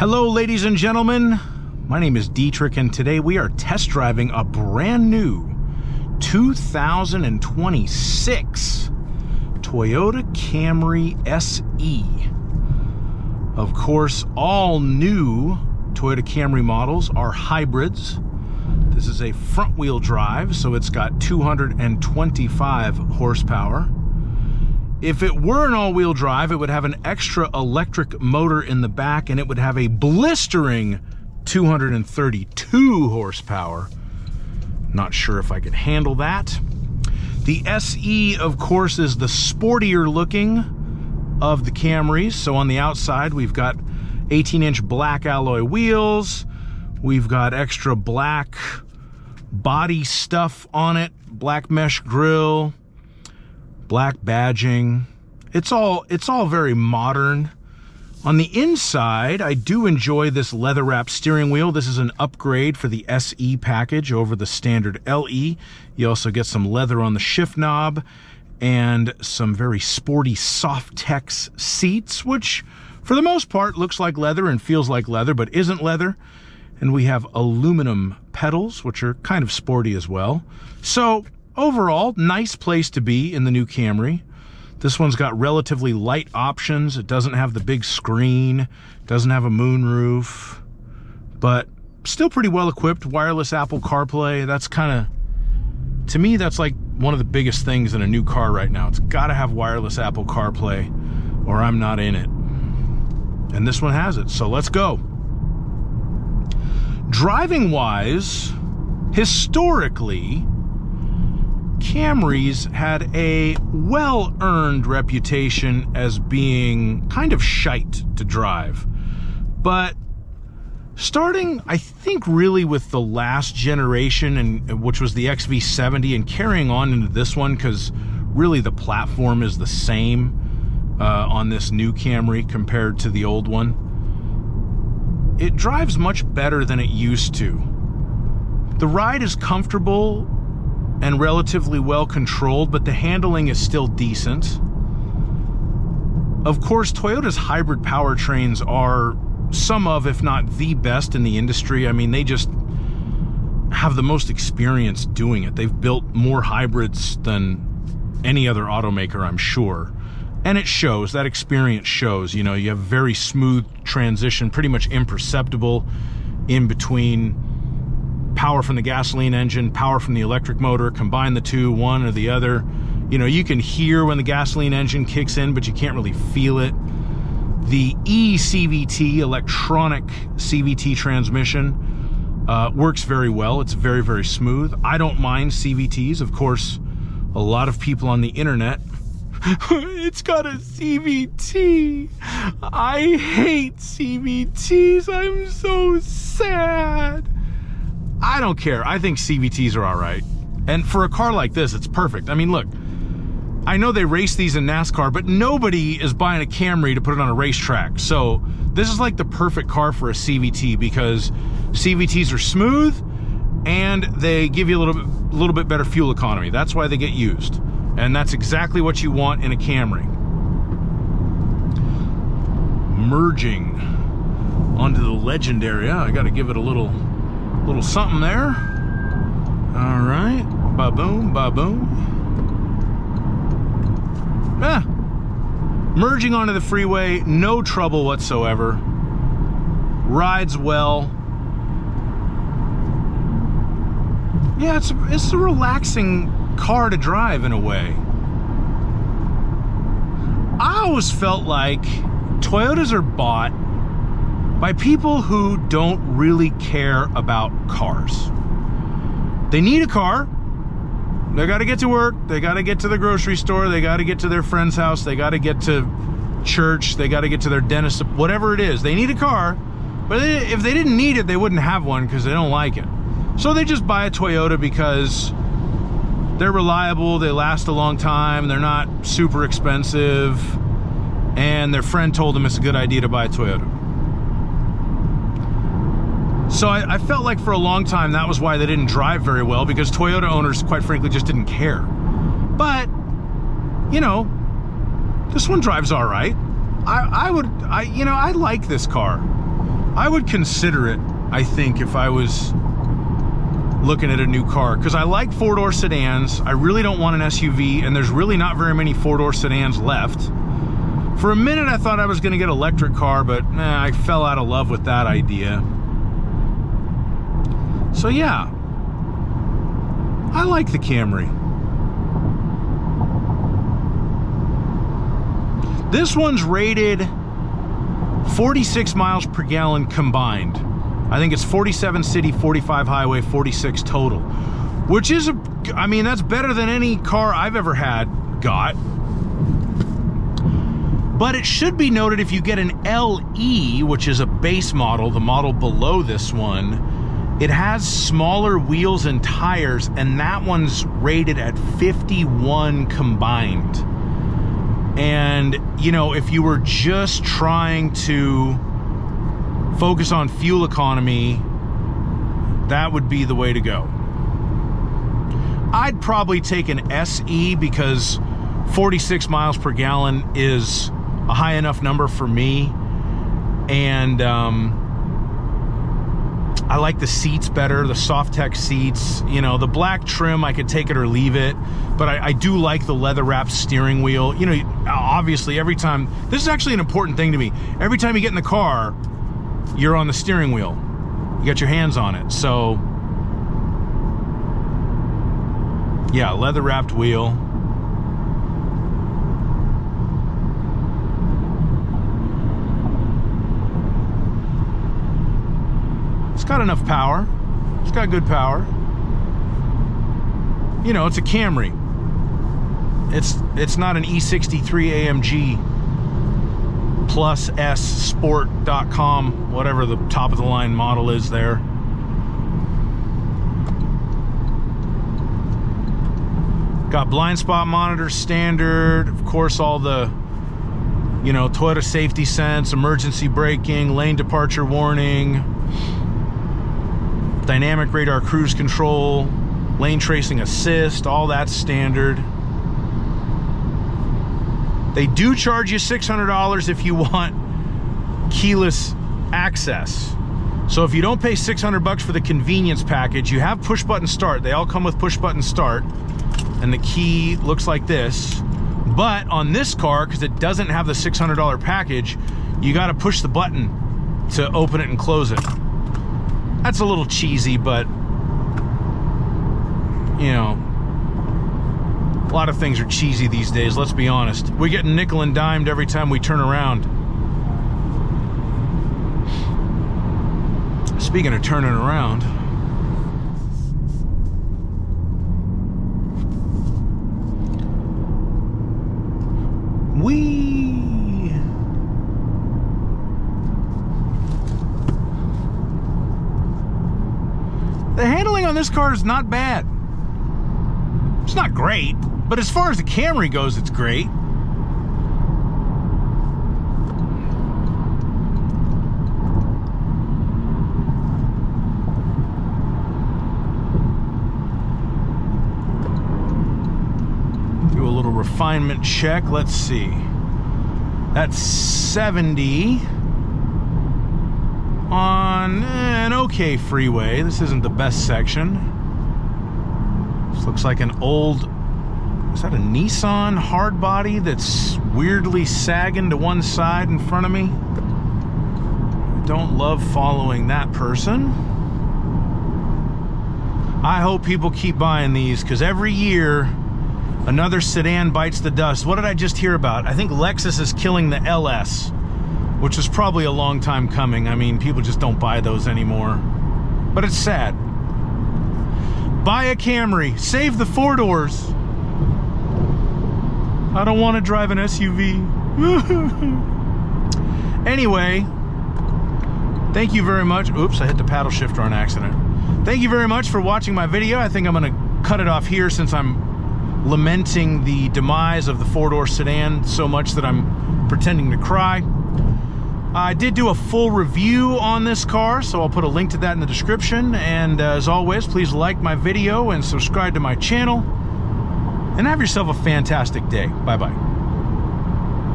Hello, ladies and gentlemen. My name is Dietrich, and today we are test driving a brand new 2026 Toyota Camry SE. Of course, all new Toyota Camry models are hybrids. This is a front-wheel drive, so it's got 225 horsepower. If it were an all-wheel drive, it would have an extra electric motor in the back, and it would have a blistering 232 horsepower. Not sure if I could handle that. The SE, of course, is the sportier looking of the Camrys. So on the outside, we've got 18-inch black alloy wheels. We've got extra black body stuff on it, black mesh grille, black badging. It's all very modern. On the inside, I do enjoy this leather-wrapped steering wheel. This is an upgrade for the SE package over the standard LE. You also get some leather on the shift knob and some very sporty Softex seats, which for the most part looks like leather and feels like leather, but isn't leather. And we have aluminum pedals, which are kind of sporty as well. So overall, nice place to be in the new Camry. This one's got relatively light options. It doesn't have the big screen, doesn't have a moonroof, but still pretty well equipped. Wireless Apple CarPlay, that's kind of, to me, that's like one of the biggest things in a new car right now. It's got to have wireless Apple CarPlay or I'm not in it. And this one has it, so let's go. Driving wise, historically, Camrys had a well-earned reputation as being kind of shite to drive. But starting, I think, really with the last generation, and which was the XV70, and carrying on into this one, because really the platform is the same on this new Camry compared to the old one. It drives much better than it used to. The ride is comfortable and relatively well controlled, but the handling is still decent. Of course, Toyota's hybrid powertrains are some of, if not the best in the industry. I mean, they just have the most experience doing it. They've built more hybrids than any other automaker, I'm sure. And it shows, that experience shows. You know, you have very smooth transition, pretty much imperceptible in between power from the gasoline engine, power from the electric motor, combine the two, one or the other. You know, you can hear when the gasoline engine kicks in, but you can't really feel it. The eCVT, electronic CVT transmission, works very well. It's very, very smooth. I don't mind CVTs. Of course, a lot of people on the internet, it's got a CVT. I hate CVTs. I'm so sad. I don't care. I think CVTs are all right. And for a car like this, it's perfect. I mean, look, I know they race these in NASCAR, but nobody is buying a Camry to put it on a racetrack. So this is like the perfect car for a CVT because CVTs are smooth and they give you a little bit better fuel economy. That's why they get used. And that's exactly what you want in a Camry. Merging onto the Legend area. I got to give it a little something there. All right, ba-boom, ba-boom. Merging onto the freeway, no trouble whatsoever. Rides well. Yeah, it's a relaxing car to drive in a way. I always felt like Toyotas are bought by people who don't really care about cars. They need a car. They got to get to work. They got to get to the grocery store. They got to get to their friend's house. They got to get to church. They got to get to their dentist. Whatever it is, they need a car. But if they didn't need it, they wouldn't have one because they don't like it. So they just buy a Toyota because they're reliable. They last a long time. They're not super expensive. And their friend told them it's a good idea to buy a Toyota. So I felt like for a long time that was why they didn't drive very well, because Toyota owners, quite frankly, just didn't care. But, you know, this one drives all right. I like this car. I would consider it, I think, if I was looking at a new car, because I like four-door sedans. I really don't want an SUV, and there's really not very many four-door sedans left. For a minute, I thought I was going to get an electric car, but I fell out of love with that idea. So yeah, I like the Camry. This one's rated 46 miles per gallon combined. I think it's 47 city, 45 highway, 46 total, which is, I mean, that's better than any car I've ever got. But it should be noted, if you get an LE, which is a base model, the model below this one, it has smaller wheels and tires, and that one's rated at 51 combined. And, you know, if you were just trying to focus on fuel economy, that would be the way to go. I'd probably take an SE, because 46 miles per gallon is a high enough number for me. And I like the seats better, the Softech seats. You know, the black trim, I could take it or leave it, but I do like the leather wrapped steering wheel. You know, obviously every time, this is actually an important thing to me, every time you get in the car, you're on the steering wheel, you got your hands on it. So yeah, leather wrapped wheel. It's got enough power. It's got good power. You know, it's a Camry. It's not an E63 AMG Plus S Sport.com, whatever the top of the line model is there. Got blind spot monitor standard, of course, all the, you know, Toyota safety sense, emergency braking, lane departure warning, dynamic radar cruise control, lane tracing assist, all that's standard. They do charge you $600 if you want keyless access. So if you don't pay $600 for the convenience package, you have push button start. They all come with push button start, and the key looks like this. But on this car, because it doesn't have the $600 package, you got to push the button to open it and close it. That's a little cheesy, but, you know, a lot of things are cheesy these days, let's be honest. We're getting nickel and dimed every time we turn around. Speaking of turning around, the handling on this car is not bad. It's not great, but as far as the Camry goes, it's great. Do a little refinement check. Let's see. That's 70 on an okay freeway. This isn't the best section. This looks like an old, is that a Nissan hardbody that's weirdly sagging to one side in front of me? I don't love following that person. I hope people keep buying these, because every year another sedan bites the dust. What did I just hear about? I think Lexus is killing the LS, which is probably a long time coming. I mean, people just don't buy those anymore. But it's sad. Buy a Camry. Save the four doors. I don't want to drive an SUV. Anyway, thank you very much. Oops, I hit the paddle shifter on accident. Thank you very much for watching my video. I think I'm going to cut it off here, since I'm lamenting the demise of the four-door sedan so much that I'm pretending to cry. I did do a full review on this car, so I'll put a link to that in the description. And as always, please like my video and subscribe to my channel. And have yourself a fantastic day. Bye-bye.